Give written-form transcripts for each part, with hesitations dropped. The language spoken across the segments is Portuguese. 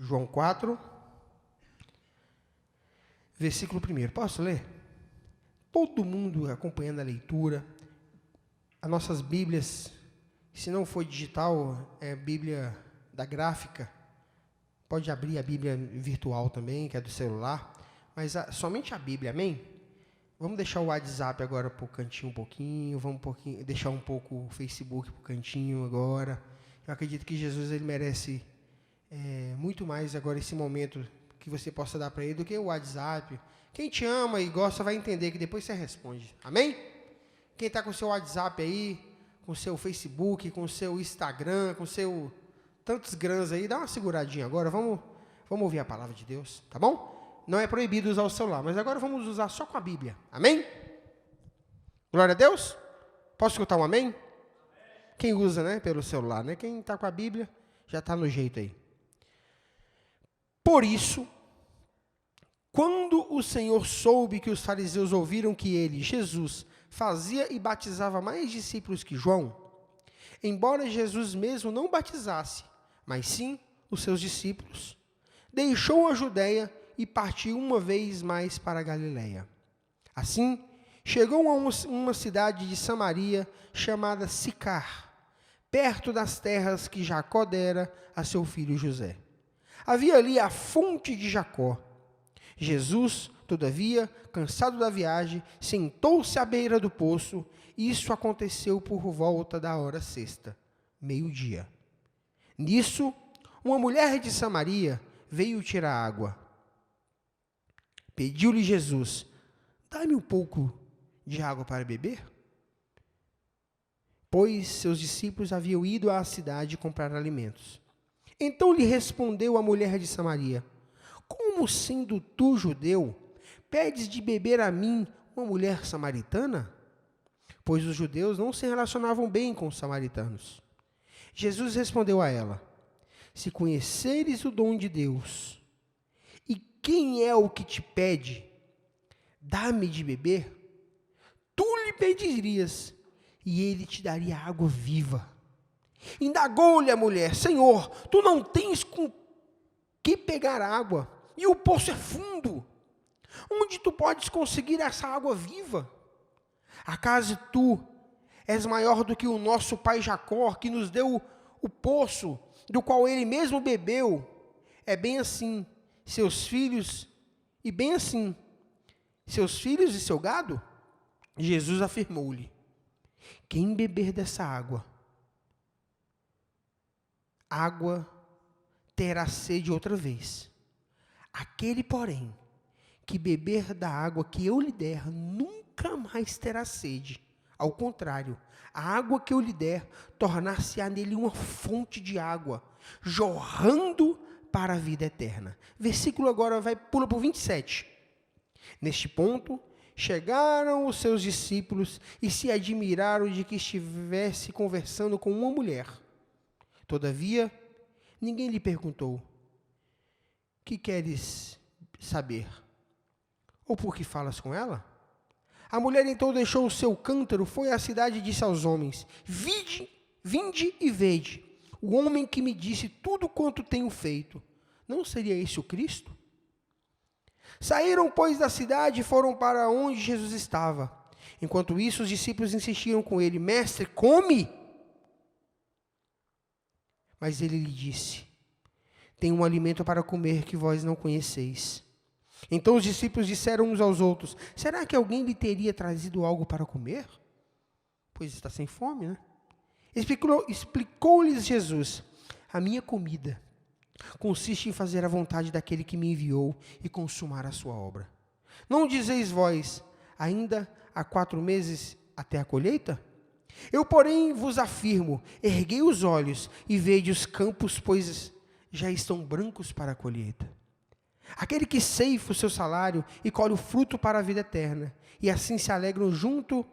João 4, versículo 1. Posso ler? Todo mundo acompanhando a leitura. As nossas Bíblias, se não for digital, é a Bíblia da gráfica. Pode abrir a Bíblia virtual também, que é do celular. Mas somente a Bíblia, amém? Vamos deixar o WhatsApp agora para o cantinho um pouquinho. Deixar um pouco o Facebook para o cantinho agora. Eu acredito que Jesus ele merece muito mais agora esse momento que você possa dar para ele do que o WhatsApp. Quem te ama e gosta vai entender que depois você responde. Amém? Quem está com o seu WhatsApp aí, com o seu Facebook, com o seu Instagram, com o seu tantos grãs aí, dá uma seguradinha agora. Vamos ouvir a palavra de Deus, tá bom? Não é proibido usar o celular, mas agora vamos usar só com a Bíblia. Amém? Glória a Deus? Posso escutar um amém? Quem usa, né, pelo celular, né? Quem está com a Bíblia já está no jeito aí. Por isso, quando o Senhor soube que os fariseus ouviram que ele, Jesus, fazia e batizava mais discípulos que João, embora Jesus mesmo não batizasse, mas sim os seus discípulos, deixou a Judeia e partiu uma vez mais para a Galiléia. Assim, chegou a uma cidade de Samaria chamada Sicar, perto das terras que Jacó dera a seu filho José. Havia ali a fonte de Jacó. Jesus, todavia, cansado da viagem, sentou-se à beira do poço. Isso aconteceu por volta da hora sexta, meio-dia. Nisso, uma mulher de Samaria veio tirar água. Pediu-lhe Jesus: dá-me um pouco de água para beber? Pois seus discípulos haviam ido à cidade comprar alimentos. Então lhe respondeu a mulher de Samaria: como sendo tu judeu, pedes de beber a mim, uma mulher samaritana? Pois os judeus não se relacionavam bem com os samaritanos. Jesus respondeu a ela: se conheceres o dom de Deus, e quem é o que te pede, dá-me de beber, tu lhe pedirias, e ele te daria água viva. Indagou-lhe a mulher: Senhor, tu não tens com que pegar água, e o poço é fundo. Onde tu podes conseguir essa água viva? Acaso tu és maior do que o nosso pai Jacó, que nos deu o poço, do qual ele mesmo bebeu? É bem assim, seus filhos e seu gado? Jesus afirmou-lhe: quem beber dessa água terá sede outra vez. Aquele, porém, que beber da água que eu lhe der, nunca mais terá sede. Ao contrário, a água que eu lhe der, tornar-se-á nele uma fonte de água, jorrando para a vida eterna. Versículo agora pula para o 27. Neste ponto, chegaram os seus discípulos e se admiraram de que estivesse conversando com uma mulher. Todavia, ninguém lhe perguntou: que queres saber? Ou por que falas com ela? A mulher então deixou o seu cântaro, foi à cidade e disse aos homens: vinde e vede, o homem que me disse tudo quanto tenho feito. Não seria esse o Cristo? Saíram, pois, da cidade e foram para onde Jesus estava. Enquanto isso, os discípulos insistiram com ele: mestre, come! Mas ele lhe disse: tenho um alimento para comer que vós não conheceis. Então os discípulos disseram uns aos outros: será que alguém lhe teria trazido algo para comer? Pois está sem fome, né? Explicou-lhes Jesus: a minha comida consiste em fazer a vontade daquele que me enviou e consumar a sua obra. Não dizeis vós: ainda há 4 meses até a colheita? Eu, porém, vos afirmo: erguei os olhos e vede os campos, pois já estão brancos para a colheita. Aquele que ceifa o seu salário e colhe o fruto para a vida eterna, e assim se alegram junto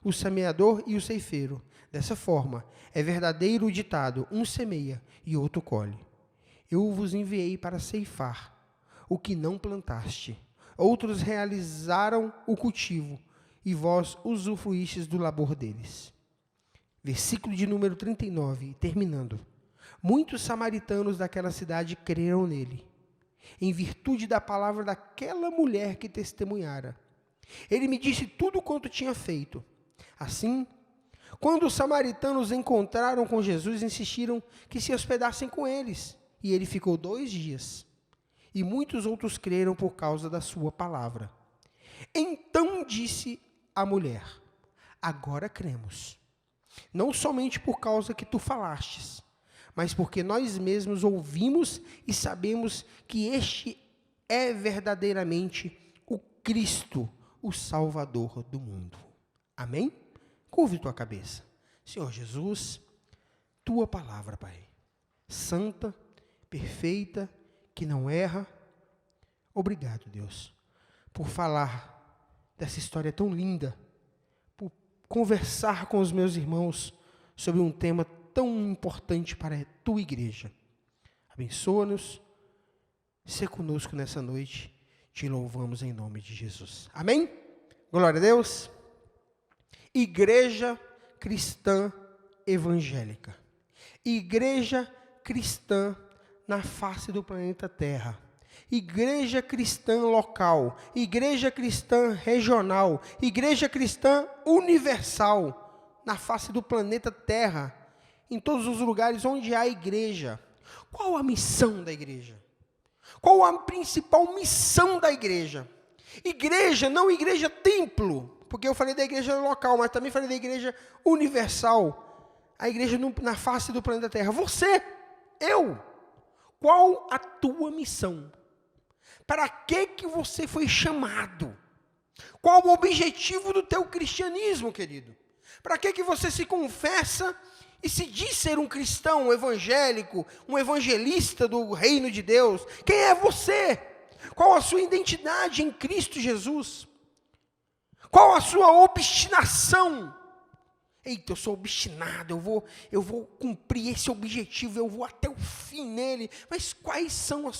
o semeador e o ceifeiro. Dessa forma, é verdadeiro o ditado: um semeia e outro colhe. Eu vos enviei para ceifar o que não plantaste. Outros realizaram o cultivo, e vós usufruístes do labor deles. Versículo de número 39, terminando. Muitos samaritanos daquela cidade creram nele, em virtude da palavra daquela mulher que testemunhara. Ele me disse tudo quanto tinha feito. Assim, quando os samaritanos encontraram com Jesus, insistiram que se hospedassem com eles. E ele ficou 2 dias. E muitos outros creram por causa da sua palavra. Então disse a mulher: agora cremos, não somente por causa que tu falastes, mas porque nós mesmos ouvimos e sabemos que este é verdadeiramente o Cristo, o Salvador do mundo. Amém? Curve tua cabeça. Senhor Jesus, tua palavra, Pai, santa, perfeita, que não erra. Obrigado, Deus, por falar dessa história tão linda, por conversar com os meus irmãos sobre um tema tão importante para a tua igreja. Abençoa-nos, se conosco nessa noite, te louvamos em nome de Jesus. Amém? Glória a Deus. Igreja cristã evangélica. Igreja cristã na face do planeta Terra. Igreja cristã local. Igreja cristã regional. Igreja cristã universal na face do planeta Terra. Em todos os lugares onde há igreja. Qual a missão da igreja? Qual a principal missão da igreja? Igreja, não igreja templo, porque eu falei da igreja local, mas também falei da igreja universal. A igreja na face do planeta Terra. Você, eu, qual a tua missão? Para que você foi chamado? Qual o objetivo do teu cristianismo, querido? Para que você se confessa e se diz ser um cristão, um evangélico, um evangelista do reino de Deus? Quem é você? Qual a sua identidade em Cristo Jesus? Qual a sua obstinação? Eita, eu sou obstinado, eu vou cumprir esse objetivo, eu vou até o fim nele. Mas quais são os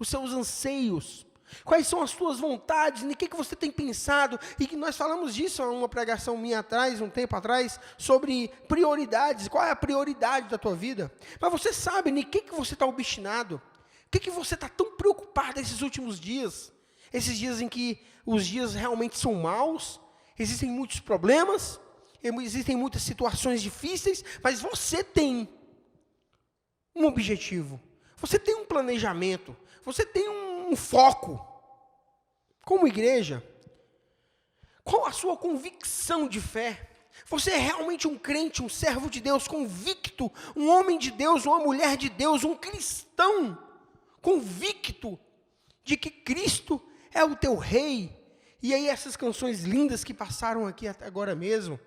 seus anseios? Quais são as suas vontades? Em que você tem pensado? E que nós falamos disso em uma pregação minha atrás, um tempo atrás, sobre prioridades. Qual é a prioridade da tua vida? Mas você sabe em que você está obstinado? O que você está tão preocupado esses últimos dias? Esses dias em que os dias realmente são maus, existem muitos problemas, existem muitas situações difíceis, mas você tem um objetivo, você tem um planejamento, você tem um foco. Como igreja, qual a sua convicção de fé? Você é realmente um crente, um servo de Deus convicto, um homem de Deus, uma mulher de Deus, um cristão convicto de que Cristo é o teu rei? E aí essas canções lindas que passaram aqui até agora mesmo,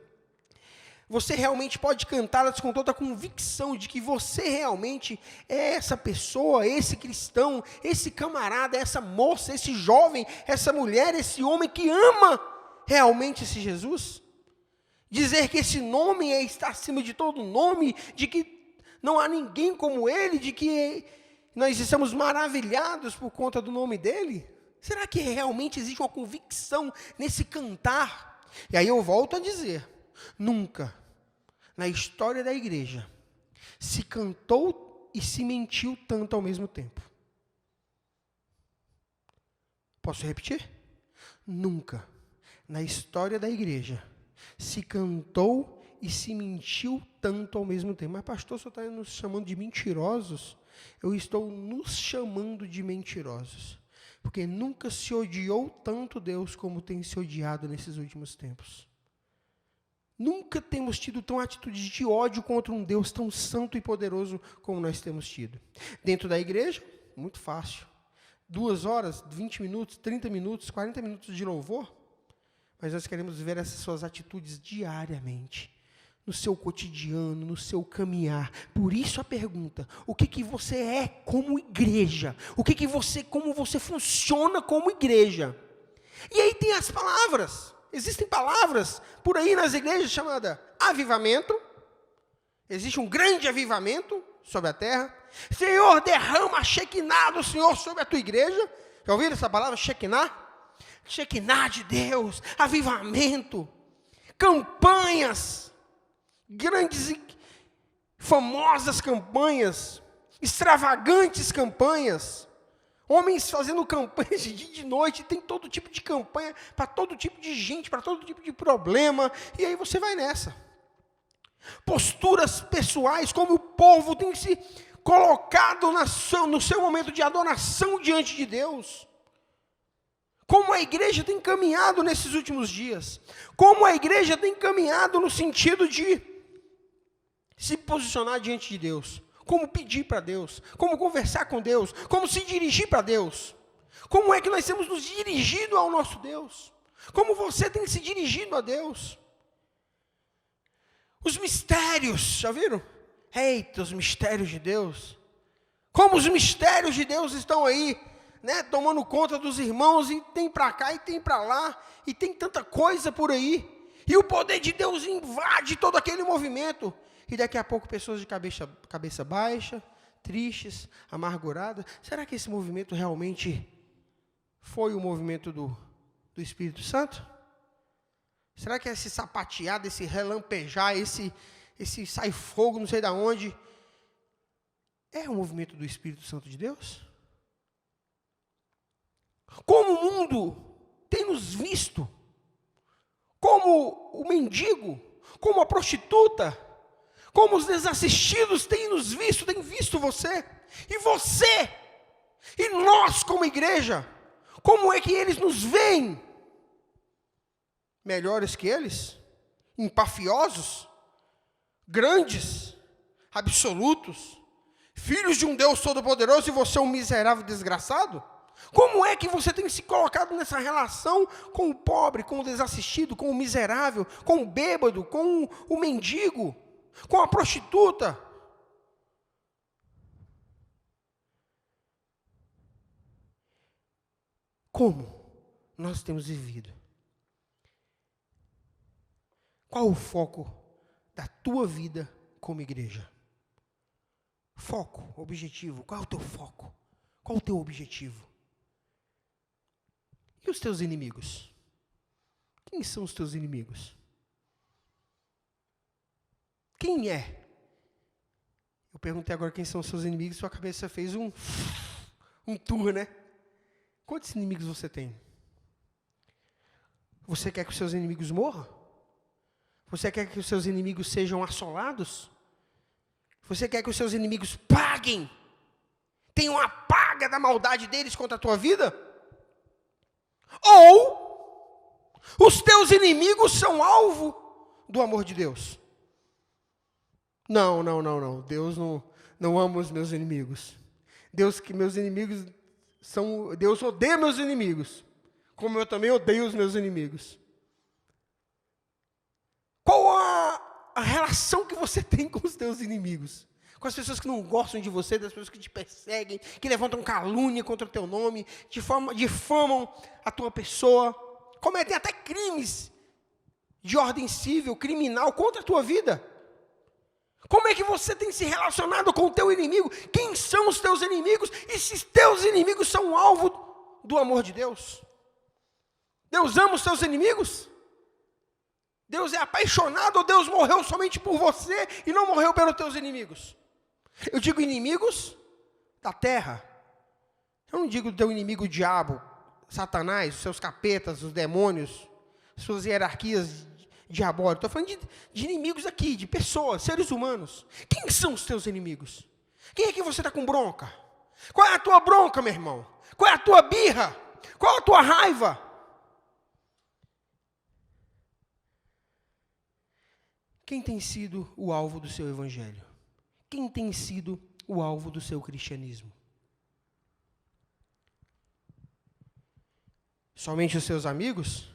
você realmente pode cantá-las com toda a convicção de que você realmente é essa pessoa, esse cristão, esse camarada, essa moça, esse jovem, essa mulher, esse homem que ama realmente esse Jesus? Dizer que esse nome está acima de todo nome, de que não há ninguém como ele, de que nós estamos maravilhados por conta do nome dele? Será que realmente existe uma convicção nesse cantar? E aí eu volto a dizer, nunca na história da igreja se cantou e se mentiu tanto ao mesmo tempo. Posso repetir? Nunca na história da igreja se cantou e se mentiu tanto ao mesmo tempo. Mas pastor, o senhor está nos chamando de mentirosos? Eu estou nos chamando de mentirosos. Porque nunca se odiou tanto Deus como tem se odiado nesses últimos tempos. Nunca temos tido tão atitudes de ódio contra um Deus tão santo e poderoso como nós temos tido. Dentro da igreja, muito fácil. 2 horas, 20 minutos, 30 minutos, 40 minutos de louvor. Mas nós queremos ver essas suas atitudes diariamente. No seu cotidiano, no seu caminhar. Por isso a pergunta, o que você é como igreja? Como você funciona como igreja? E aí tem as palavras. Existem palavras por aí nas igrejas chamadas avivamento. Existe um grande avivamento sobre a terra. Senhor, derrama a Shekinah do Senhor sobre a tua igreja. Já ouviram essa palavra, Shekinah? Shekinah de Deus, avivamento, campanhas, grandes famosas campanhas, extravagantes campanhas, homens fazendo campanhas de dia e de noite, tem todo tipo de campanha, para todo tipo de gente, para todo tipo de problema, e aí você vai nessa. Posturas pessoais, como o povo tem se colocado no seu momento de adoração diante de Deus. Como a igreja tem caminhado nesses últimos dias. Como a igreja tem caminhado no sentido de se posicionar diante de Deus. Como pedir para Deus. Como conversar com Deus. Como se dirigir para Deus. Como é que nós temos nos dirigido ao nosso Deus? Como você tem se dirigido a Deus? Os mistérios, já viram? Eita, os mistérios de Deus. Como os mistérios de Deus estão aí, né, tomando conta dos irmãos, e tem para cá e tem para lá, e tem tanta coisa por aí. E o poder de Deus invade todo aquele movimento. E daqui a pouco pessoas de cabeça baixa, tristes, amarguradas. Será que esse movimento realmente foi o movimento do Espírito Santo? Será que esse sapateado, esse relampejar, esse sai fogo, não sei de onde, é o movimento do Espírito Santo de Deus? Como o mundo tem nos visto, como o mendigo, como a prostituta, como os desassistidos têm nos visto, têm visto você, e nós como igreja, como é que eles nos veem? Melhores que eles? Empafiosos? Grandes? Absolutos? Filhos de um Deus Todo-Poderoso e você é um miserável desgraçado? Como é que você tem se colocado nessa relação com o pobre, com o desassistido, com o miserável, com o bêbado, com o mendigo, com a prostituta? Como nós temos vivido? Qual o foco da tua vida como igreja? Foco, objetivo. Qual é o teu foco? Qual é o teu objetivo? E os teus inimigos? Quem são os teus inimigos? Quem é? Eu perguntei agora quem são os seus inimigos, sua cabeça fez um tour, né? Quantos inimigos você tem? Você quer que os seus inimigos morram? Você quer que os seus inimigos sejam assolados? Você quer que os seus inimigos paguem? Tenham a paga da maldade deles contra a tua vida? Ou os teus inimigos são alvo do amor de Deus? Não. Deus não ama os meus inimigos. Deus odeia meus inimigos, como eu também odeio os meus inimigos. Qual a relação que você tem com os teus inimigos? Com as pessoas que não gostam de você, das pessoas que te perseguem, que levantam calúnia contra o teu nome, difamam a tua pessoa, cometem até crimes de ordem civil, criminal, contra a tua vida. Como é que você tem se relacionado com o teu inimigo? Quem são os teus inimigos? E se os teus inimigos são alvo do amor de Deus? Deus ama os teus inimigos? Deus é apaixonado ou Deus morreu somente por você e não morreu pelos teus inimigos? Eu digo inimigos da terra. Eu não digo do teu inimigo o diabo, Satanás, os seus capetas, os demônios, suas hierarquias diabólicas. Estou falando de inimigos aqui, de pessoas, seres humanos. Quem são os teus inimigos? Quem é que você está com bronca? Qual é a tua bronca, meu irmão? Qual é a tua birra? Qual é a tua raiva? Quem tem sido o alvo do seu evangelho? Quem tem sido o alvo do seu cristianismo? Somente os seus amigos?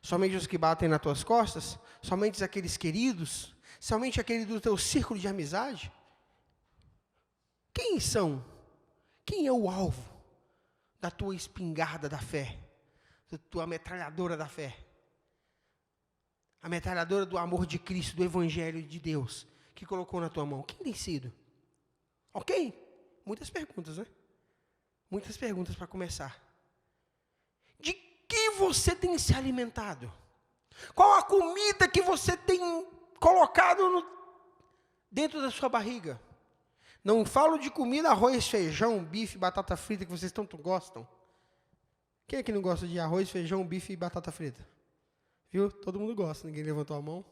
Somente os que batem nas tuas costas? Somente aqueles queridos? Somente aquele do teu círculo de amizade? Quem são? Quem é o alvo da tua espingarda da fé? Da tua metralhadora da fé? A metralhadora do amor de Cristo, do Evangelho de Deus, que colocou na tua mão. Quem tem sido? Ok? Muitas perguntas, né? Muitas perguntas para começar. De que você tem se alimentado? Qual a comida que você tem colocado dentro da sua barriga. Não falo de comida, arroz, feijão, bife, batata frita, que vocês tanto gostam. Quem é que não gosta de arroz, feijão, bife e batata frita? Viu? Todo mundo gosta, ninguém levantou a mão.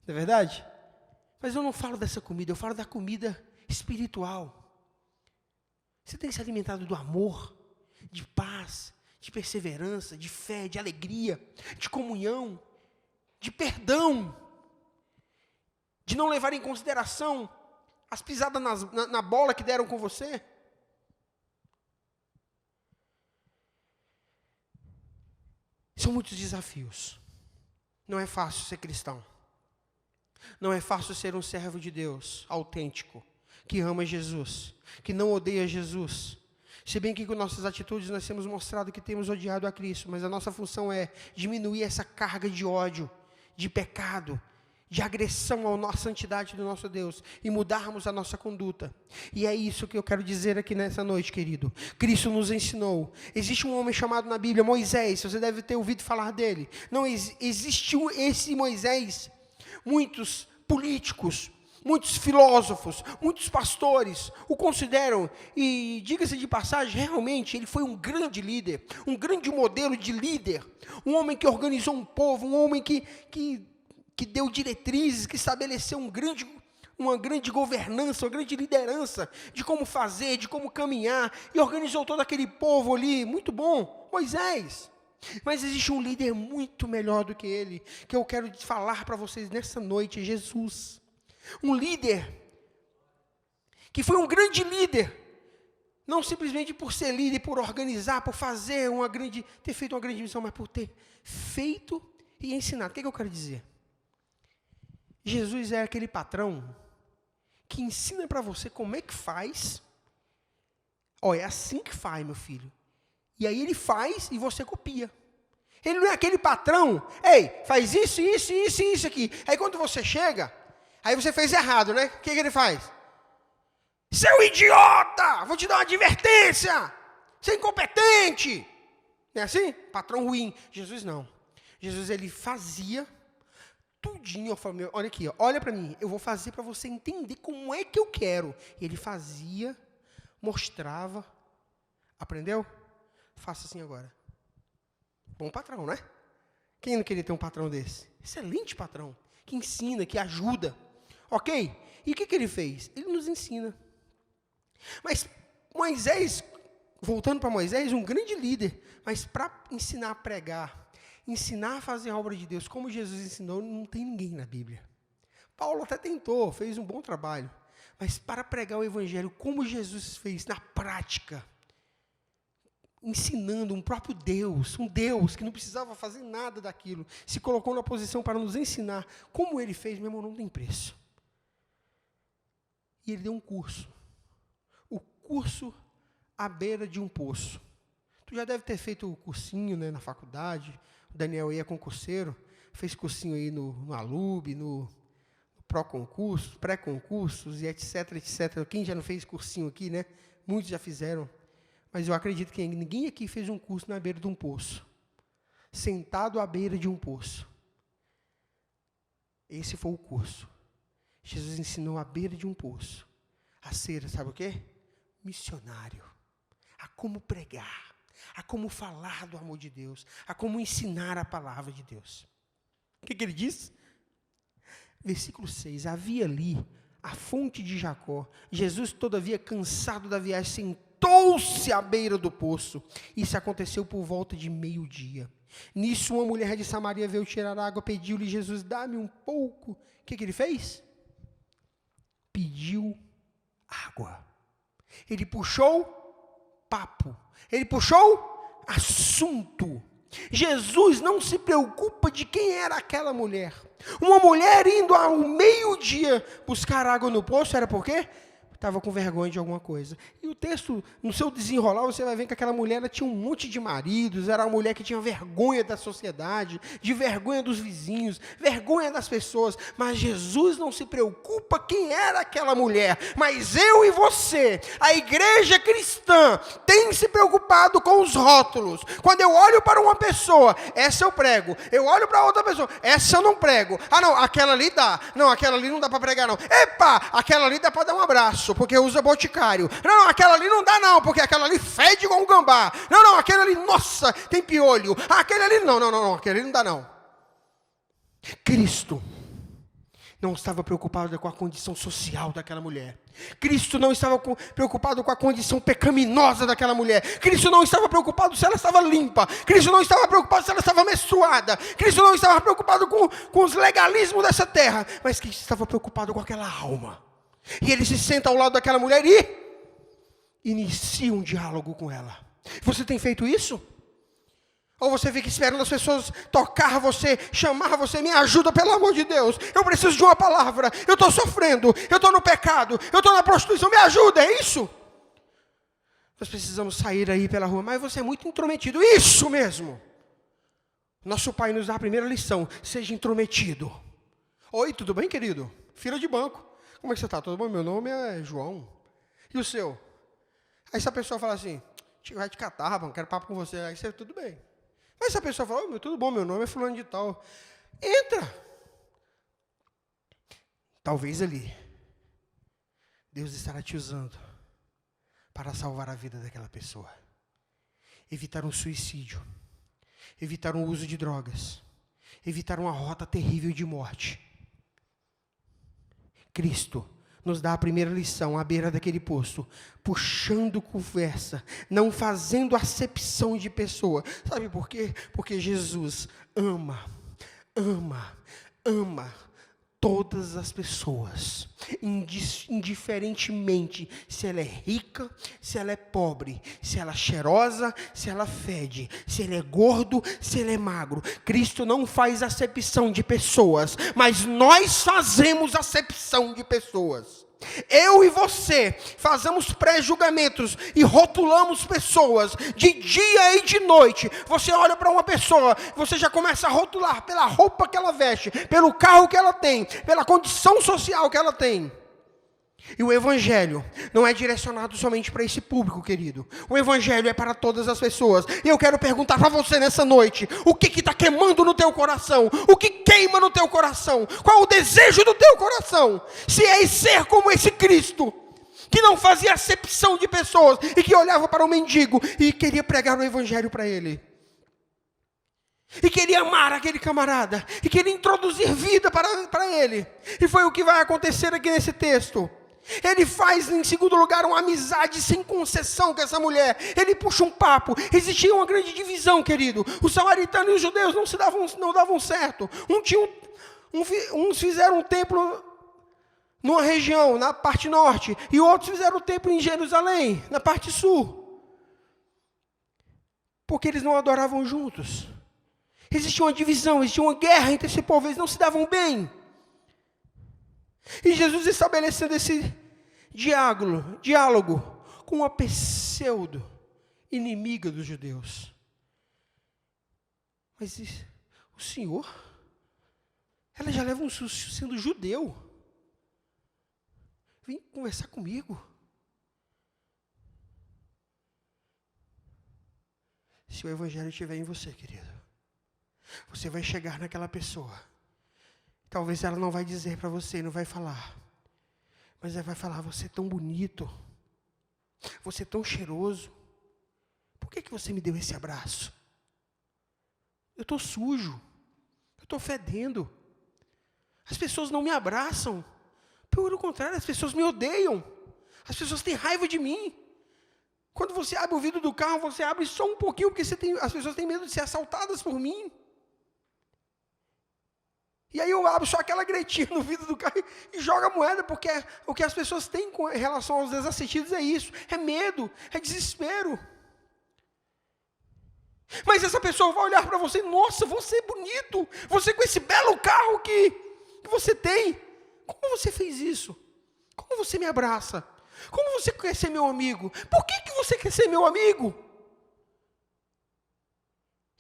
Não é verdade? Mas eu não falo dessa comida, eu falo da comida espiritual. Você tem se alimentado do amor, de paz, de perseverança, de fé, de alegria, de comunhão, de perdão, de não levar em consideração as pisadas na bola que deram com você. São muitos desafios. Não é fácil ser cristão. Não é fácil ser um servo de Deus, autêntico, que ama Jesus, que não odeia Jesus. Se bem que com nossas atitudes nós temos mostrado que temos odiado a Cristo, mas a nossa função é diminuir essa carga de ódio, de pecado, de agressão à santidade do nosso Deus e mudarmos a nossa conduta. E é isso que eu quero dizer aqui nessa noite, querido. Cristo nos ensinou. Existe um homem chamado na Bíblia, Moisés, você deve ter ouvido falar dele. Não existiu esse Moisés. Muitos políticos, muitos filósofos, muitos pastores o consideram, e diga-se de passagem, realmente ele foi um grande líder, um grande modelo de líder, um homem que organizou um povo, um homem que deu diretrizes, que estabeleceu uma grande governança, uma grande liderança de como fazer, de como caminhar, e organizou todo aquele povo ali, muito bom, Moisés. Mas existe um líder muito melhor do que ele, que eu quero falar para vocês nessa noite, Jesus. Um líder, que foi um grande líder, não simplesmente por ser líder, por organizar, por fazer ter feito uma grande missão, mas por ter feito e ensinado. O que eu quero dizer? Jesus é aquele patrão que ensina para você como é que faz. Ó, é assim que faz, meu filho. E aí ele faz e você copia. Ele não é aquele patrão, ei, faz isso, isso, isso e isso aqui. Aí quando você chega, aí você fez errado, né? O que ele faz? Seu idiota, vou te dar uma advertência. Você é incompetente. Não é assim? Patrão ruim. Jesus não. Jesus, ele fazia tudinho. Eu falei, olha aqui, ó, olha para mim. Eu vou fazer para você entender como é que eu quero. E ele fazia, mostrava. Aprendeu? Faça assim agora. Bom patrão, né? Quem não queria ter um patrão desse? Excelente patrão. Que ensina, que ajuda. Ok? E o que ele fez? Ele nos ensina. Mas Moisés, voltando para Moisés, um grande líder. Mas para ensinar a pregar, ensinar a fazer a obra de Deus, como Jesus ensinou, não tem ninguém na Bíblia. Paulo até tentou, fez um bom trabalho. Mas para pregar o evangelho, como Jesus fez na prática, ensinando um próprio Deus, um Deus que não precisava fazer nada daquilo, se colocou na posição para nos ensinar, como ele fez, meu irmão, não tem preço. E ele deu um curso, o curso à beira de um poço. Tu já deve ter feito o cursinho, né, na faculdade, o Daniel aí é concurseiro, fez cursinho aí no Alub, no pró-concurso, pré-concursos e etc, etc. Quem já não fez cursinho aqui, né? Muitos já fizeram. Mas eu acredito que ninguém aqui fez um curso na beira de um poço. Sentado à beira de um poço. Esse foi o curso. Jesus ensinou à beira de um poço. A ser, sabe o quê? Missionário. A como pregar. A como falar do amor de Deus. A como ensinar a palavra de Deus. O que ele diz? Versículo 6. Havia ali a fonte de Jacó. Jesus, todavia, cansado da viagem, sentou-se à beira do poço. Isso aconteceu por volta de meio-dia. Nisso, uma mulher de Samaria veio tirar água, pediu-lhe, Jesus, dá-me um pouco. O que ele fez? Pediu água. Ele puxou papo. Ele puxou assunto. Jesus não se preocupa de quem era aquela mulher. Uma mulher indo ao meio-dia buscar água no poço, era por quê? estava com vergonha de alguma coisa. E o texto, no seu desenrolar, você vai ver que aquela mulher ela tinha um monte de maridos, era uma mulher que tinha vergonha da sociedade, de vergonha dos vizinhos, vergonha das pessoas. Mas Jesus não se preocupa quem era aquela mulher. Mas eu e você, a igreja cristã, tem se preocupado com os rótulos. Quando eu olho para uma pessoa, essa eu prego. Eu olho para outra pessoa, essa eu não prego. Ah não, aquela ali dá. Não, aquela ali não dá para pregar não. Epa, aquela ali dá para dar um abraço, porque usa boticário. Não, aquela ali não dá não, porque aquela ali fede igual um gambá. Não, aquele ali, nossa, tem piolho. Aquele ali, não, aquele ali não dá não. Cristo não estava preocupado com a condição social daquela mulher. Cristo não estava preocupado com a condição pecaminosa daquela mulher. Cristo não estava preocupado se ela estava limpa. Cristo não estava preocupado se ela estava menstruada. Cristo não estava preocupado com os legalismos dessa terra. Mas Cristo estava preocupado com aquela alma. E ele se senta ao lado daquela mulher e inicia um diálogo com ela. Você tem feito isso? Ou você fica esperando as pessoas tocar você, chamar você, me ajuda pelo amor de Deus, eu preciso de uma palavra, eu estou sofrendo, eu estou no pecado, eu estou na prostituição, me ajuda, é isso? Nós precisamos sair aí pela rua, mas você é muito intrometido, isso mesmo. Nosso Pai nos dá a primeira lição, seja intrometido. Oi, tudo bem, querido? Fila de banco. Como é que você está? Tudo bom? Meu nome é João. E o seu? Aí se a pessoa fala assim, vai te catar, rapaz, não quero papo com você. Aí você, tudo bem. Mas se a pessoa fala, tudo bom, meu nome é fulano de tal. Entra. Talvez ali, Deus estará te usando para salvar a vida daquela pessoa. Evitar um suicídio. Evitar um uso de drogas. Evitar uma rota terrível de morte. Cristo nos dá a primeira lição à beira daquele poço, puxando conversa, não fazendo acepção de pessoa. Sabe por quê? Porque Jesus ama todas as pessoas, indiferentemente se ela é rica, se ela é pobre, se ela é cheirosa, se ela fede, se ele é gordo, se ele é magro. Cristo não faz acepção de pessoas, mas nós fazemos acepção de pessoas. Eu e você fazemos pré-julgamentos e rotulamos pessoas de dia e de noite. Você olha para uma pessoa, você já começa a rotular pela roupa que ela veste, pelo carro que ela tem, pela condição social que ela tem. E o Evangelho não é direcionado somente para esse público, querido. O Evangelho é para todas as pessoas. E eu quero perguntar para você nessa noite, o que está queimando no teu coração? O que queima no teu coração? Qual o desejo do teu coração? Se é ser como esse Cristo, que não fazia acepção de pessoas, e que olhava para o mendigo e queria pregar o Evangelho para ele. E queria amar aquele camarada, e queria introduzir vida para ele. E foi o que vai acontecer aqui nesse texto. Ele faz, em segundo lugar, uma amizade sem concessão com essa mulher. Ele puxa um papo. Existia uma grande divisão, querido. Os samaritanos e os judeus não davam certo. Uns fizeram um templo numa região, na parte norte, e outros fizeram o templo em Jerusalém, na parte sul. Porque eles não adoravam juntos. Existia uma divisão, existia uma guerra entre esse povo, eles não se davam bem. E Jesus estabelecendo esse diálogo com uma pseudo-inimiga dos judeus. Mas o Senhor, ela já leva um susto sendo judeu. Vem conversar comigo. Se o Evangelho estiver em você, querido, você vai chegar naquela pessoa. Talvez ela não vai dizer para você, não vai falar. Mas ela vai falar, você é tão bonito. Você é tão cheiroso. Por que você me deu esse abraço? Eu estou sujo. Eu estou fedendo. As pessoas não me abraçam. Pelo contrário, as pessoas me odeiam. As pessoas têm raiva de mim. Quando você abre o vidro do carro, você abre só um pouquinho, porque as pessoas têm medo de ser assaltadas por mim. E aí eu abro só aquela gretinha no vidro do carro e jogo a moeda, porque o que as pessoas têm com relação aos desassistidos é isso, é medo, é desespero. Mas essa pessoa vai olhar para você, nossa, você é bonito, você com esse belo carro que você tem, como você fez isso? Como você me abraça? Como você quer ser meu amigo? Por que você quer ser meu amigo?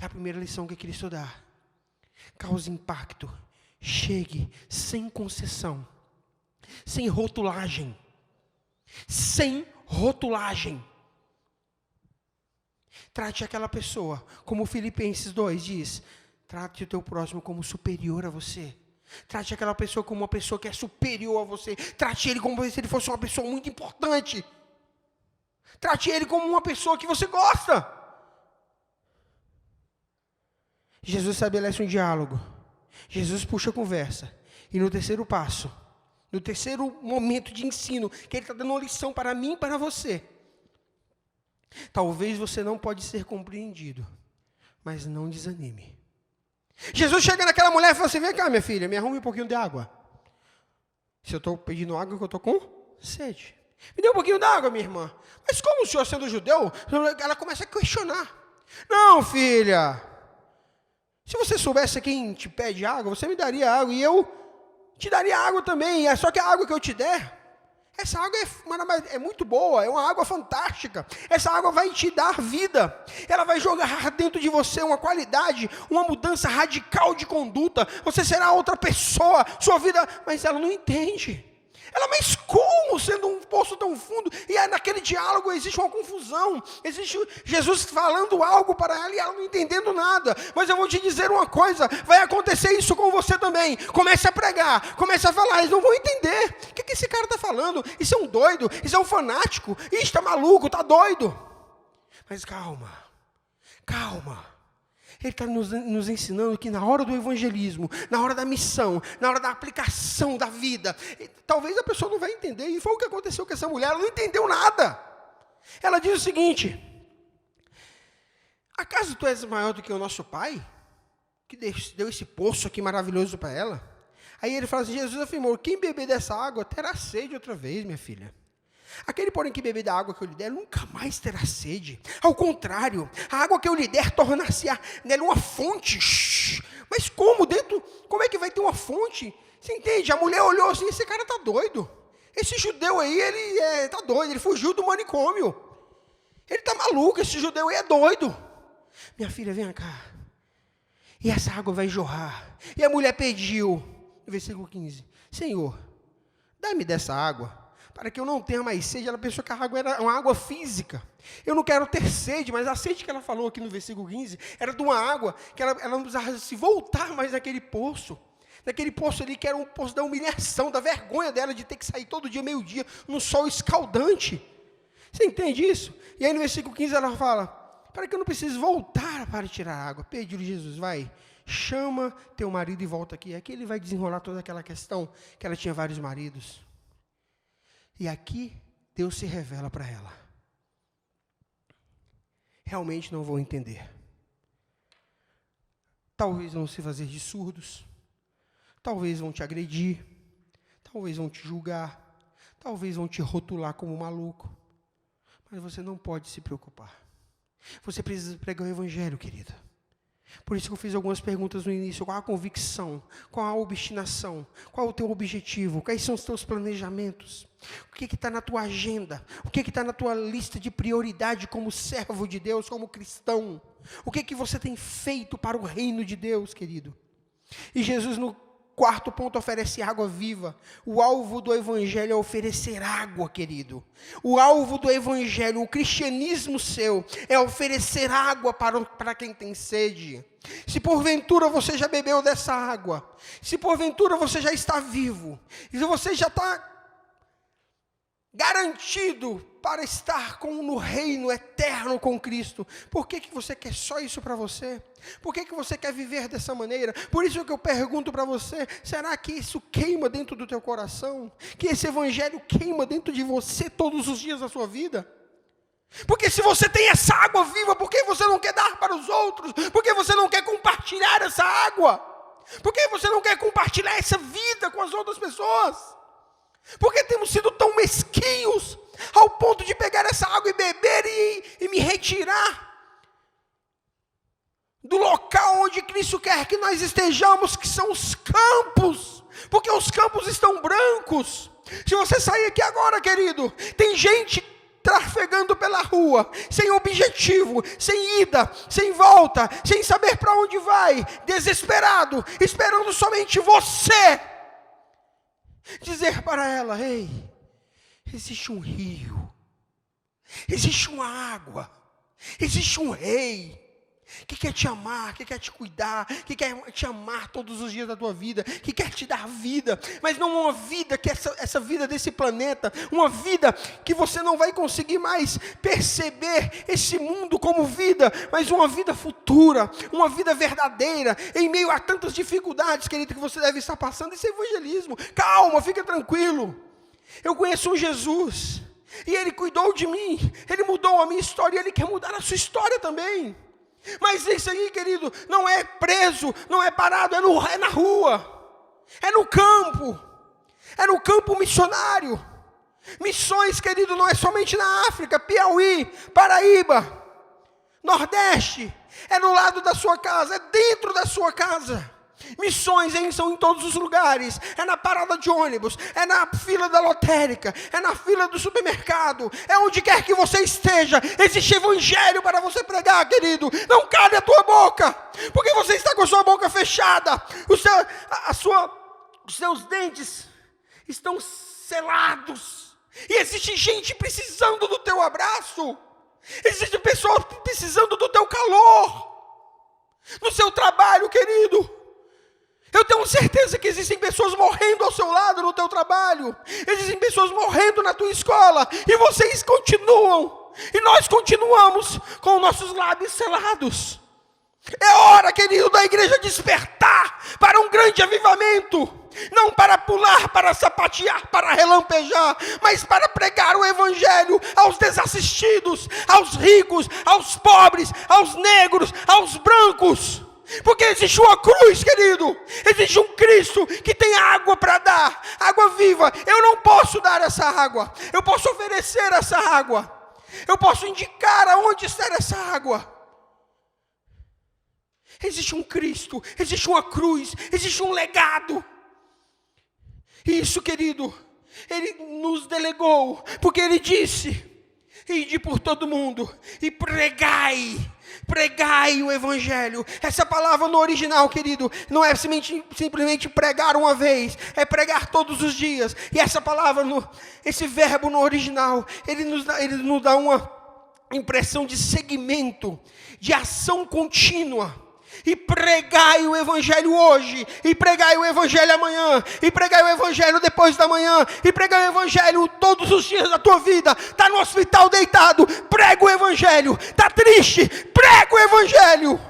É a primeira lição que Cristo dá. Cause impacto. Chegue sem concessão. Sem rotulagem. Sem rotulagem. Trate aquela pessoa, como Filipenses 2 diz, trate o teu próximo como superior a você. Trate aquela pessoa como uma pessoa que é superior a você. Trate ele como se ele fosse uma pessoa muito importante. Trate ele como uma pessoa que você gosta. Jesus estabelece um diálogo. Jesus puxa a conversa. E no terceiro passo, no terceiro momento de ensino, que ele está dando uma lição para mim e para você. Talvez você não pode ser compreendido, mas não desanime. Jesus chega naquela mulher e fala assim, vem cá minha filha, me arrume um pouquinho de água. Se eu estou pedindo água, que eu estou com sede. Me dê um pouquinho d'água, minha irmã. Mas como o senhor sendo judeu, ela começa a questionar. Não, filha, se você soubesse quem te pede água, você me daria água e eu te daria água também. Só que a água que eu te der, essa água é muito boa, é uma água fantástica. Essa água vai te dar vida. Ela vai jogar dentro de você uma qualidade, uma mudança radical de conduta. Você será outra pessoa, sua vida... Mas ela não entende. Ela, mas como, sendo um poço tão fundo? E aí naquele diálogo existe uma confusão. Existe Jesus falando algo para ela e ela não entendendo nada. Mas eu vou te dizer uma coisa, vai acontecer isso com você também. Comece a pregar, comece a falar, eles não vão entender. O que esse cara está falando? Isso é um doido, isso é um fanático. Isso está maluco, está doido. Mas calma, calma. Ele está nos ensinando que na hora do evangelismo, na hora da missão, na hora da aplicação da vida, talvez a pessoa não vai entender, e foi o que aconteceu com essa mulher, ela não entendeu nada. Ela diz o seguinte, acaso tu és maior do que o nosso pai, que deu esse poço aqui maravilhoso para ela? Aí ele fala assim, Jesus afirmou, quem beber dessa água terá sede outra vez, minha filha. Aquele, porém, que beber da água que eu lhe der, nunca mais terá sede. Ao contrário, a água que eu lhe der tornar-se-á nela uma fonte. Mas como é que vai ter uma fonte? Você entende? A mulher olhou assim, esse cara está doido. Esse judeu aí, ele está doido, ele fugiu do manicômio. Ele está maluco, esse judeu aí é doido. Minha filha, vem cá. E essa água vai jorrar. E a mulher pediu, no versículo 15, Senhor, dá-me dessa água, para que eu não tenha mais sede. Ela pensou que a água era uma água física. Eu não quero ter sede, mas a sede que ela falou aqui no versículo 15, era de uma água, que ela não precisava se voltar mais naquele poço ali que era um poço da humilhação, da vergonha dela de ter que sair todo dia, meio-dia, no sol escaldante. Você entende isso? E aí no versículo 15 ela fala, para que eu não precise voltar para tirar água, pediu-lhe Jesus, vai, chama teu marido e volta aqui. Aqui ele vai desenrolar toda aquela questão, que ela tinha vários maridos. E aqui, Deus se revela para ela. Realmente não vou entender. Talvez vão se fazer de surdos. Talvez vão te agredir. Talvez vão te julgar. Talvez vão te rotular como maluco. Mas você não pode se preocupar. Você precisa pregar o evangelho, querida. Por isso que eu fiz algumas perguntas no início. Qual a convicção? Qual a obstinação? Qual o teu objetivo? Quais são os teus planejamentos? O que está na tua agenda? O que está na tua lista de prioridade como servo de Deus, como cristão? O que você tem feito para o reino de Deus, querido? E Jesus, no quarto ponto, oferece água viva. O alvo do evangelho é oferecer água, querido. O alvo do evangelho, o cristianismo seu, é oferecer água para quem tem sede. Se porventura você já bebeu dessa água, se porventura você já está vivo, e se você já está garantido para estar no reino eterno com Cristo, por que você quer só isso para você? Por que você quer viver dessa maneira? Por isso que eu pergunto para você, será que isso queima dentro do teu coração? Que esse evangelho queima dentro de você todos os dias da sua vida? Porque se você tem essa água viva, por que você não quer dar para os outros? Por que você não quer compartilhar essa água? Por que você não quer compartilhar essa vida com as outras pessoas? Porque temos sido tão mesquinhos ao ponto de pegar essa água e beber e me retirar do local onde Cristo quer que nós estejamos, que são os campos, porque os campos estão brancos, Se você sair aqui agora, querido, tem gente trafegando pela rua, sem objetivo, sem ida, sem volta, sem saber para onde vai, desesperado, esperando somente você dizer para ela: ei, existe um rio, existe uma água, existe um rei que quer te amar, que quer te cuidar, que quer te amar todos os dias da tua vida, que quer te dar vida, mas não uma vida que essa vida desse planeta, uma vida que você não vai conseguir mais perceber esse mundo como vida, mas uma vida futura, uma vida verdadeira, em meio a tantas dificuldades, querido, que você deve estar passando. Isso é evangelismo. Calma, fica tranquilo. Eu conheço um Jesus, e Ele cuidou de mim, Ele mudou a minha história, e Ele quer mudar a sua história também. Mas isso aí, querido, não é preso, não é parado, é na rua, é no campo missionário. Missões, querido, não é somente na África, Piauí, Paraíba, Nordeste, é no lado da sua casa, é dentro da sua casa. Missões são em todos os lugares, é na parada de ônibus, é na fila da lotérica, é na fila do supermercado, é onde quer que você esteja. Existe evangelho para você pregar, querido. Não cale a tua boca, porque você está com a sua boca fechada, os seus dentes estão selados, e existe gente precisando do teu abraço, existe pessoas precisando do teu calor, no seu trabalho, querido. Eu tenho certeza que existem pessoas morrendo ao seu lado no teu trabalho. Existem pessoas morrendo na tua escola. E vocês continuam. E nós continuamos com nossos lábios selados. É hora, querido, da igreja despertar para um grande avivamento. Não para pular, para sapatear, para relampejar, mas para pregar o evangelho aos desassistidos, aos ricos, aos pobres, aos negros, aos brancos. Porque existe uma cruz, querido. Existe um Cristo que tem água para dar, água viva. Eu não posso dar essa água, eu posso oferecer essa água, eu posso indicar aonde está essa água. Existe um Cristo, existe uma cruz, existe um legado. E isso, querido, Ele nos delegou, porque Ele disse: ide por todo mundo e pregai o evangelho. Essa palavra no original, querido, não é simplesmente pregar uma vez, é pregar todos os dias. E essa palavra, esse verbo no original, ele nos dá uma impressão de segmento, de ação contínua. E pregai o evangelho hoje, e pregai o evangelho amanhã, e pregai o evangelho depois da manhã, e pregai o evangelho todos os dias da tua vida. Está no hospital deitado, prega o evangelho. Está triste, prega o evangelho.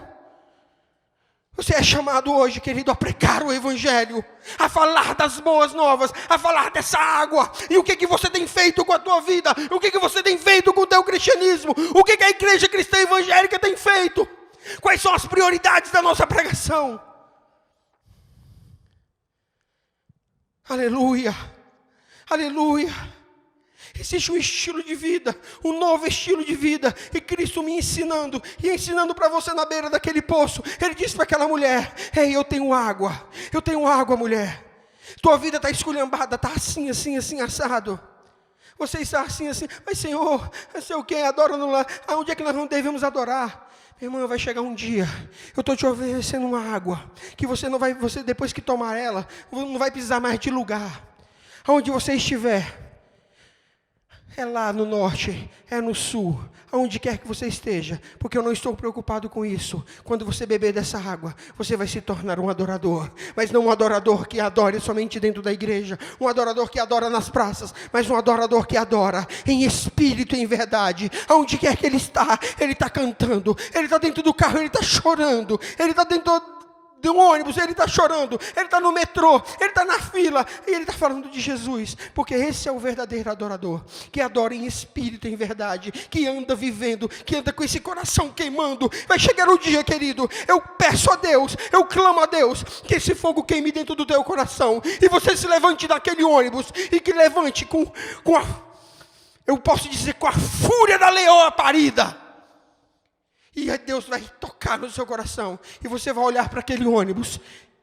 Você é chamado hoje, querido, a pregar o evangelho, a falar das boas novas, a falar dessa água. E o que você tem feito com a tua vida? O que você tem feito com o teu cristianismo? O que a igreja cristã evangélica tem feito? Quais são as prioridades da nossa pregação? Aleluia, aleluia. Existe um estilo de vida, um novo estilo de vida. E Cristo me ensinando, e ensinando para você na beira daquele poço. Ele disse para aquela mulher: ei, eu tenho água, mulher. Tua vida está esculhambada, está assim, assado. Você está assim, mas Senhor, não sei o que, adora no lar. Aonde é que nós não devemos adorar? Irmã, vai chegar um dia, eu estou te oferecendo uma água, que você depois que tomar ela, não vai precisar mais de lugar. Aonde você estiver, é lá no norte, é no sul, aonde quer que você esteja, porque eu não estou preocupado com isso. Quando você beber dessa água, você vai se tornar um adorador, mas não um adorador que adore somente dentro da igreja, um adorador que adora nas praças, mas um adorador que adora em espírito e em verdade. Aonde quer que ele está cantando, ele está dentro do carro, ele está chorando, ele está dentro de um ônibus, ele está chorando, ele está no metrô, ele está na fila, e ele está falando de Jesus, porque esse é o verdadeiro adorador, que adora em espírito e em verdade, que anda vivendo, que anda com esse coração queimando. Vai chegar o dia, querido, eu peço a Deus, eu clamo a Deus, que esse fogo queime dentro do teu coração, e você se levante daquele ônibus, e que levante eu posso dizer, com a fúria da leoa parida. E aí Deus vai tocar no seu coração, e você vai olhar para aquele ônibus.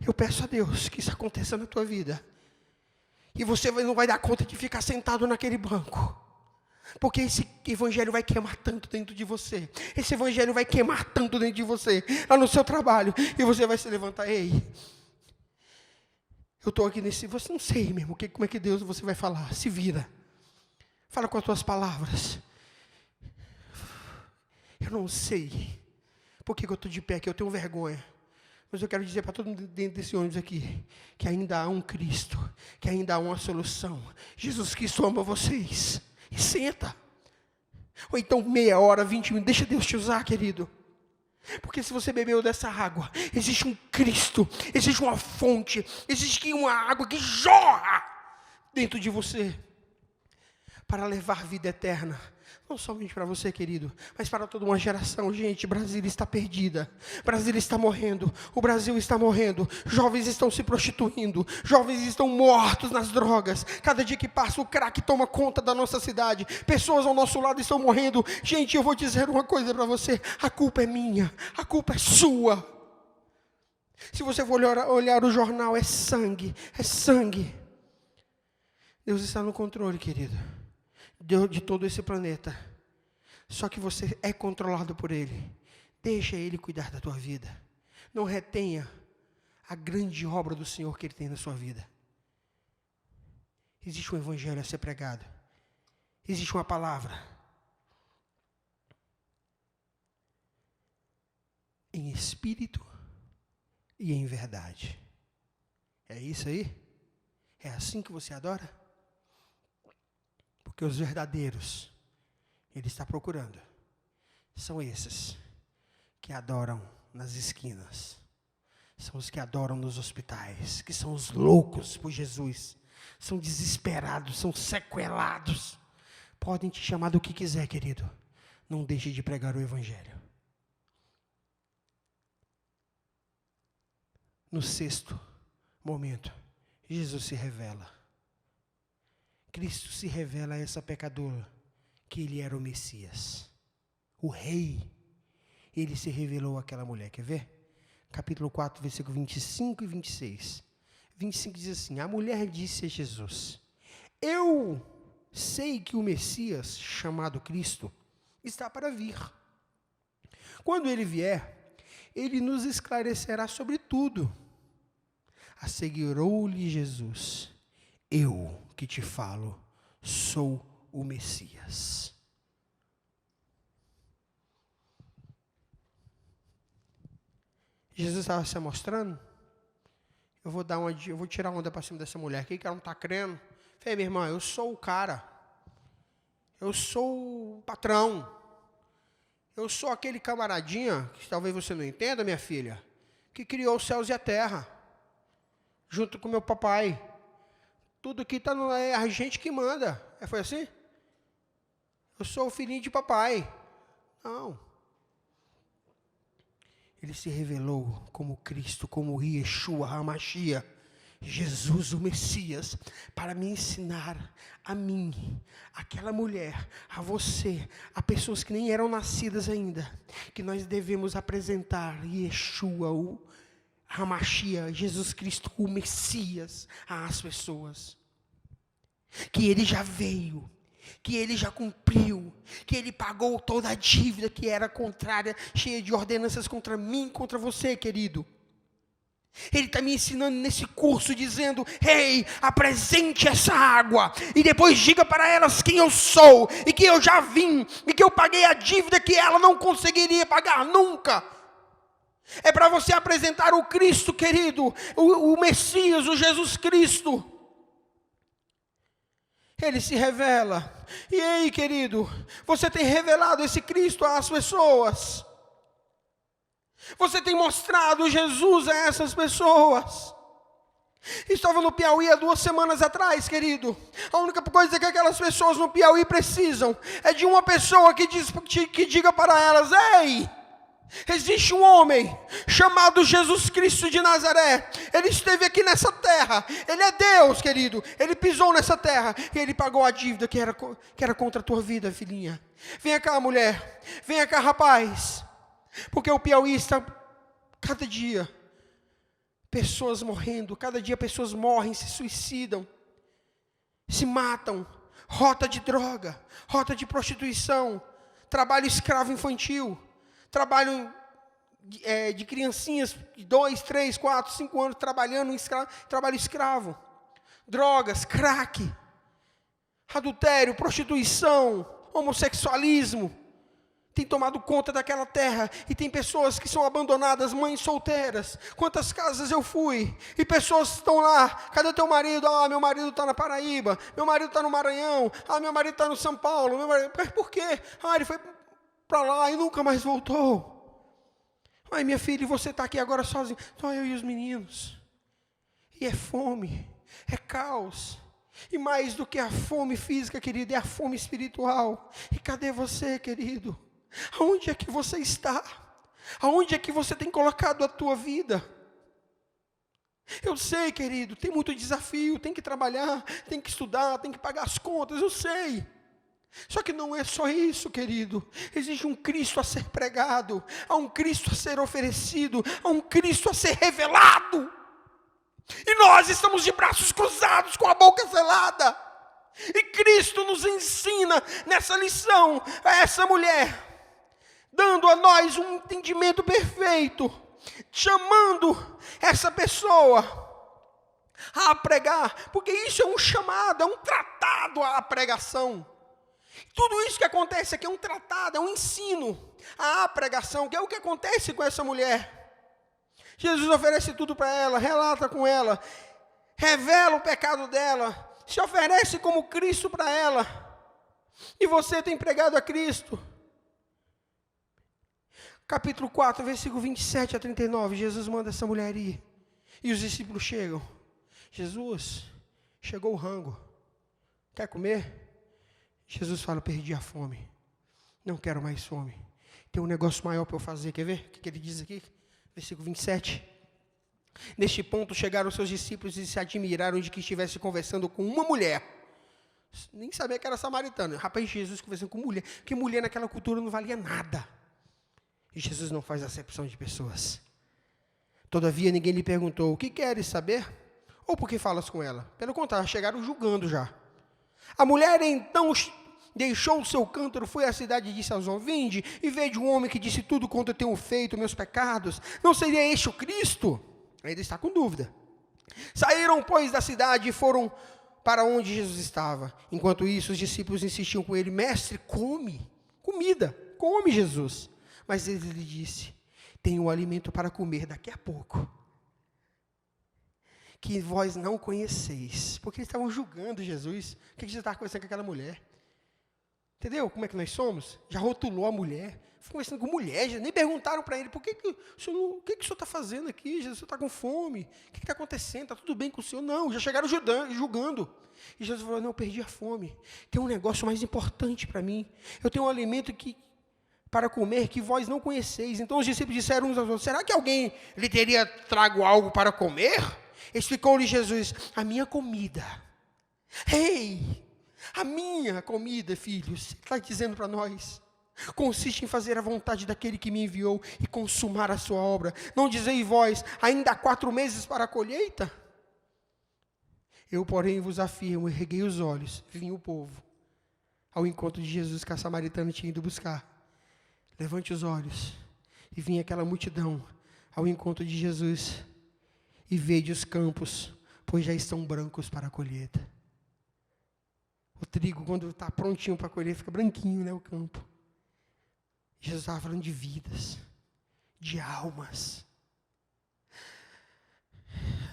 Eu peço a Deus que isso aconteça na tua vida, E você não vai dar conta de ficar sentado naquele banco. Porque esse evangelho vai queimar tanto dentro de você. Esse evangelho vai queimar tanto dentro de você. Lá no seu trabalho. E você vai se levantar. Ei, eu estou aqui nesse... Você não sei mesmo como é que Deus você vai falar. Se vira. Fala com as tuas palavras. Eu não sei. Por que eu estou de pé aqui? Eu tenho vergonha. Mas eu quero dizer para todo mundo dentro desse ônibus aqui, que ainda há um Cristo, que ainda há uma solução. Jesus Cristo ama vocês. E senta. Ou então meia hora, 20 minutos, deixa Deus te usar, querido. Porque se você bebeu dessa água, existe um Cristo, existe uma fonte, existe uma água que jorra dentro de você, para levar vida eterna. Não somente para você, querido, mas para toda uma geração. Gente, Brasília está perdida. Brasília está morrendo. O Brasil está morrendo. Jovens estão se prostituindo. Jovens estão mortos nas drogas. Cada dia que passa, o crack toma conta da nossa cidade. Pessoas ao nosso lado estão morrendo. Gente, eu vou dizer uma coisa para você. A culpa é minha. A culpa é sua. Se você for olhar o jornal, é sangue. É sangue. Deus está no controle, querido, de todo esse planeta. Só que você é controlado por Ele. Deixa Ele cuidar da tua vida. Não retenha a grande obra do Senhor que Ele tem na sua vida. Existe um evangelho a ser pregado. Existe uma palavra. Em espírito e em verdade. É isso aí? É assim que você adora? Porque os verdadeiros, Ele está procurando, são esses que adoram nas esquinas, são os que adoram nos hospitais, que são os loucos por Jesus, são desesperados, são sequelados. Podem te chamar do que quiser, querido, não deixe de pregar o evangelho. No sexto momento, Jesus se revela. Cristo se revela a essa pecadora, que Ele era o Messias, o Rei. Ele se revelou àquela mulher, quer ver? Capítulo 4, versículo 25 e 26. 25 diz assim: a mulher disse a Jesus: eu sei que o Messias, chamado Cristo, está para vir. Quando Ele vier, Ele nos esclarecerá sobre tudo. Assegurou-lhe Jesus: eu que te falo, sou o Messias. Jesus estava se mostrando. Eu vou tirar onda para cima dessa mulher aqui, que ela não está crendo. Falei, minha irmã, eu sou o cara. Eu sou o patrão. Eu sou aquele camaradinha, que talvez você não entenda, minha filha, que criou os céus e a terra, junto com meu papai. Tudo aqui é a gente que manda. Foi assim? Eu sou o filhinho de papai. Não. Ele se revelou como Cristo, como Yeshua HaMashiach, Jesus o Messias, para me ensinar a mim, aquela mulher, a você, a pessoas que nem eram nascidas ainda, que nós devemos apresentar Yeshua o HaMashiach, Jesus Cristo, o Messias, às pessoas. Que Ele já veio, que Ele já cumpriu, que Ele pagou toda a dívida que era contrária, cheia de ordenanças contra mim, contra você, querido. Ele está me ensinando nesse curso, dizendo: ei, apresente essa água, e depois diga para elas quem eu sou, e que eu já vim, e que eu paguei a dívida que ela não conseguiria pagar nunca. É para você apresentar o Cristo, querido, o Messias, o Jesus Cristo. Ele se revela. E aí, querido, você tem revelado esse Cristo às pessoas? Você tem mostrado Jesus a essas pessoas? Estava no Piauí há 2 semanas atrás, querido. A única coisa que aquelas pessoas no Piauí precisam é de uma pessoa que diga para elas: ei, existe um homem chamado Jesus Cristo de Nazaré. Ele esteve aqui nessa terra. Ele é Deus, querido. Ele pisou nessa terra e Ele pagou a dívida que era contra a tua vida, filhinha. Venha cá, mulher. Venha cá, rapaz. Porque o Piauí está, cada dia, pessoas morrendo. Cada dia pessoas morrem, se suicidam. se matam, rota de droga, rota de prostituição, trabalho escravo infantil, trabalho de criancinhas de 2, 3, 4, 5 anos trabalhando trabalho escravo, drogas, crack, adultério, prostituição, homossexualismo, tem tomado conta daquela terra, e tem pessoas que são abandonadas, mães solteiras. Quantas casas eu fui, e pessoas estão lá, cadê teu marido? Ah, meu marido está na Paraíba, meu marido está no Maranhão, ah, meu marido está no São Paulo, mas por quê? Ah, ele foi para lá e nunca mais voltou. Ai, minha filha, e você está aqui agora sozinho? Só eu e os meninos. E é fome, é caos. E mais do que a fome física, querido, é a fome espiritual. E cadê você, querido? Aonde é que você está? Aonde é que você tem colocado a tua vida? Eu sei, querido, tem muito desafio, tem que trabalhar, tem que estudar, tem que pagar as contas, eu sei. Só que não é só isso, querido. Existe um Cristo a ser pregado, há um Cristo a ser oferecido, há um Cristo a ser revelado. E nós estamos de braços cruzados, com a boca selada. E Cristo nos ensina nessa lição, a essa mulher, dando a nós um entendimento perfeito, chamando essa pessoa a pregar, porque isso é um chamado, é um tratado à pregação. Tudo isso que acontece aqui é um tratado, é um ensino à pregação, que é o que acontece com essa mulher. Jesus oferece tudo para ela, relata com ela, revela o pecado dela, se oferece como Cristo para ela. E você tem pregado a Cristo. Capítulo 4, versículo 27 a 39, Jesus manda essa mulher ir. E os discípulos chegam. Jesus, chegou o rango. Quer comer? Jesus fala, perdi a fome. Não quero mais fome. Tem um negócio maior para eu fazer. Quer ver? O que ele diz aqui? Versículo 27. Neste ponto chegaram os seus discípulos e se admiraram de que estivesse conversando com uma mulher. Nem sabia que era samaritana. Rapaz, Jesus conversando com mulher. Porque mulher naquela cultura não valia nada. E Jesus não faz acepção de pessoas. Todavia ninguém lhe perguntou, o que queres saber? Ou por que falas com ela? Pelo contrário, chegaram julgando já. A mulher então deixou o seu cântaro, foi à cidade e disse aos homens, vinde e vede um homem que disse tudo quanto eu tenho feito, meus pecados. Não seria este o Cristo? Ainda está com dúvida. Saíram, pois, da cidade e foram para onde Jesus estava. Enquanto isso, os discípulos insistiam com ele, mestre, come comida, come Jesus. Mas ele lhe disse, tenho um alimento para comer daqui a pouco, que vós não conheceis. Porque eles estavam julgando Jesus. O que Jesus estava conversando com aquela mulher? Entendeu como é que nós somos? Já rotulou a mulher. Ficou conversando com mulher, já nem perguntaram para ele, o que o senhor está fazendo aqui? Jesus, o senhor está com fome? O que está acontecendo? Está tudo bem com o senhor? Não, já chegaram julgando. E Jesus falou, não, eu perdi a fome. Tem um negócio mais importante para mim. Eu tenho um alimento para comer que vós não conheceis. Então os discípulos disseram uns aos outros, será que alguém lhe teria trago algo para comer? Explicou-lhe Jesus, a minha comida. A minha comida, filhos, está dizendo para nós, consiste em fazer a vontade daquele que me enviou e consumar a sua obra. Não dizeis vós, ainda há 4 meses para a colheita? Eu, porém, vos afirmo, erguei os olhos, vim o povo ao encontro de Jesus que a samaritana tinha ido buscar. Levante os olhos, e vinha aquela multidão ao encontro de Jesus, e vede os campos, pois já estão brancos para a colheita. O trigo, quando está prontinho para colher, fica branquinho, né, o campo. Jesus estava falando de vidas, de almas.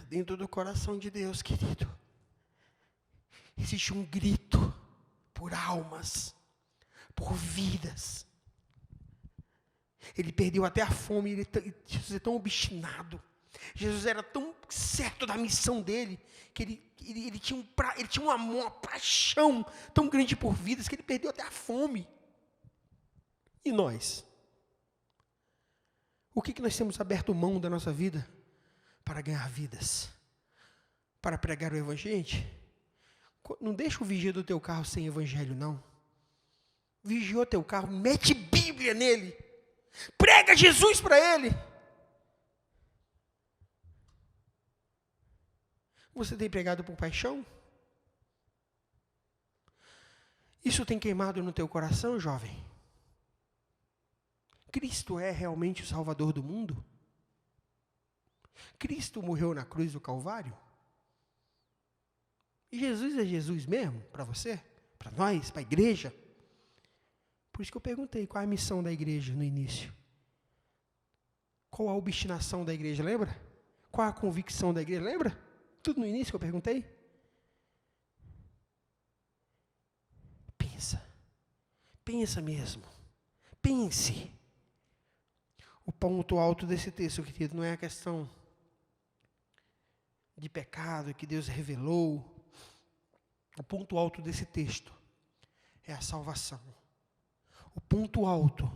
Dentro do coração de Deus, querido, existe um grito por almas, por vidas. Ele perdeu até a fome, Jesus é tão obstinado. Jesus era tão certo da missão dele, que ele tinha um amor, uma paixão tão grande por vidas, que ele perdeu até a fome. E nós? O que nós temos aberto mão da nossa vida para ganhar vidas? Para pregar o evangelho? Não deixa o vigia do teu carro sem evangelho, não. Vigia o teu carro, mete Bíblia nele. Prega Jesus para ele. Você tem pregado por paixão? Isso tem queimado no teu coração, jovem? Cristo é realmente o Salvador do mundo? Cristo morreu na cruz do Calvário? E Jesus é Jesus mesmo? Para você? Para nós? Para a igreja? Por isso que eu perguntei, qual é a missão da igreja no início? Qual a obstinação da igreja, lembra? Qual a convicção da igreja, lembra? Tudo no início que eu perguntei? Pensa mesmo. Pense. O ponto alto desse texto, querido, não é a questão de pecado que Deus revelou. O ponto alto desse texto é a salvação. O ponto alto.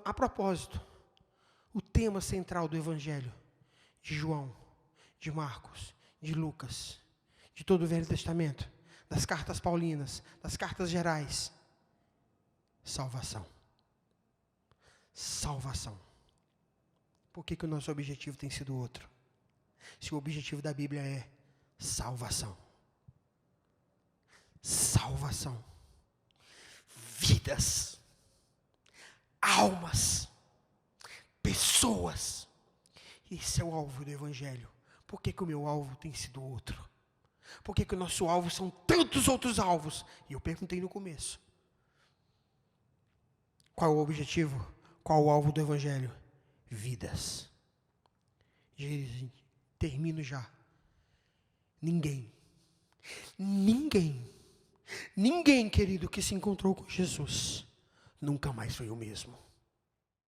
A propósito, o tema central do Evangelho de João, de Marcos, de Lucas, de todo o Velho Testamento, das cartas paulinas, das cartas gerais, salvação. Salvação. Por que o nosso objetivo tem sido outro? Se o objetivo da Bíblia é salvação. Salvação. Vidas. Almas. Pessoas. Esse é o alvo do Evangelho. Por que o meu alvo tem sido outro? Por que o nosso alvo são tantos outros alvos? E eu perguntei no começo. Qual o objetivo? Qual o alvo do Evangelho? Vidas. Termino já. Ninguém, querido, que se encontrou com Jesus, nunca mais foi o mesmo.